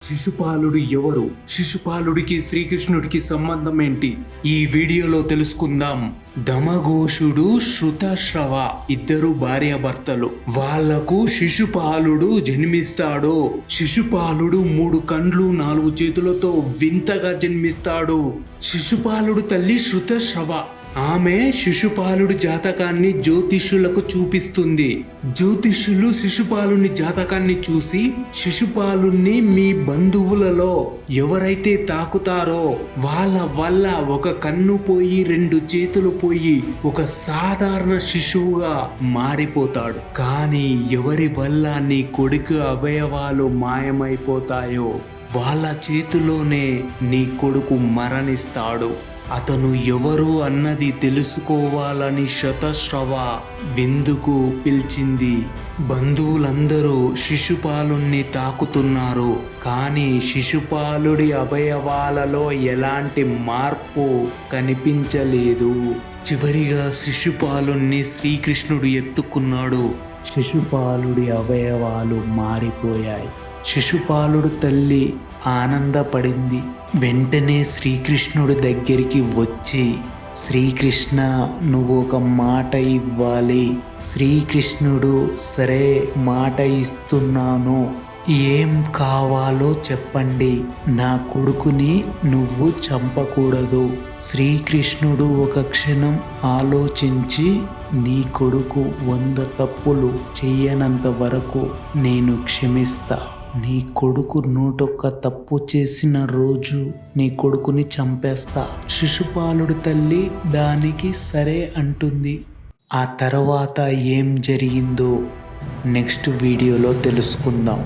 శిశుపాలుడు ఎవరు? శిశుపాలుడికి శ్రీకృష్ణుడికి సంబంధం ఏంటి? ఈ వీడియోలో తెలుసుకుందాం. దమఘోషుడు, శృతశ్రవ ఇద్దరు భార్యాభర్తలు. వాళ్లకు శిశుపాలుడు జన్మిస్తాడు. శిశుపాలుడు 3 కండ్లు 4 చేతులతో వింతగా జన్మిస్తాడు. శిశుపాలుడు తల్లి శృతశ్రవ. ఆమె శిశుపాలుడి జాతకాన్ని జ్యోతిష్యులకు చూపిస్తుంది. జ్యోతిష్యులు శిశుపాలుని జాతకాన్ని చూసి, శిశుపాలుని మీ బంధువులలో ఎవరైతే తాకుతారో వాళ్ళ వల్ల ఒక కన్ను పోయి 2 చేతులు పోయి ఒక సాధారణ శిశువుగా మారిపోతాడు. కానీ ఎవరి వల్ల నీ కొడుకు అవయవాలు మాయమైపోతాయో వాళ్ళ చేతిలోనే నీ కొడుకు మరణిస్తాడు. అతను ఎవరు అన్నది తెలుసుకోవాలని శతశ్రవ విందుకు పిలిచింది. బంధువులందరూ శిశుపాలుని తాకుతున్నారు. కానీ శిశుపాలుడి అవయవాలలో ఎలాంటి మార్పు కనిపించలేదు. చివరిగా శిశుపాలుని శ్రీకృష్ణుడు ఎత్తుకున్నాడు. శిశుపాలుడి అవయవాలు మారిపోయాయి. శిశుపాలుడు తల్లి ఆనందపడింది. వెంటనే శ్రీకృష్ణుడి దగ్గరికి వచ్చి, శ్రీకృష్ణ, నువ్వు ఒక మాట ఇవ్వాలి. శ్రీకృష్ణుడు, సరే మాట ఇస్తున్నాను, ఏం కావాలో చెప్పండి. నా కొడుకుని నువ్వు చంపకూడదు. శ్రీకృష్ణుడు ఒక క్షణం ఆలోచించి, నీ కొడుకు 100 తప్పులు చెయ్యనంత వరకు నేను క్షమిస్తా. నీ కొడుకు 101 తప్పు చేసిన రోజు నీ కొడుకుని చంపేస్తా. శిశుపాలుడి తల్లి దానికి సరే అంటుంది. ఆ తర్వాత ఏం జరిగిందో నెక్స్ట్ వీడియోలో తెలుసుకుందాం.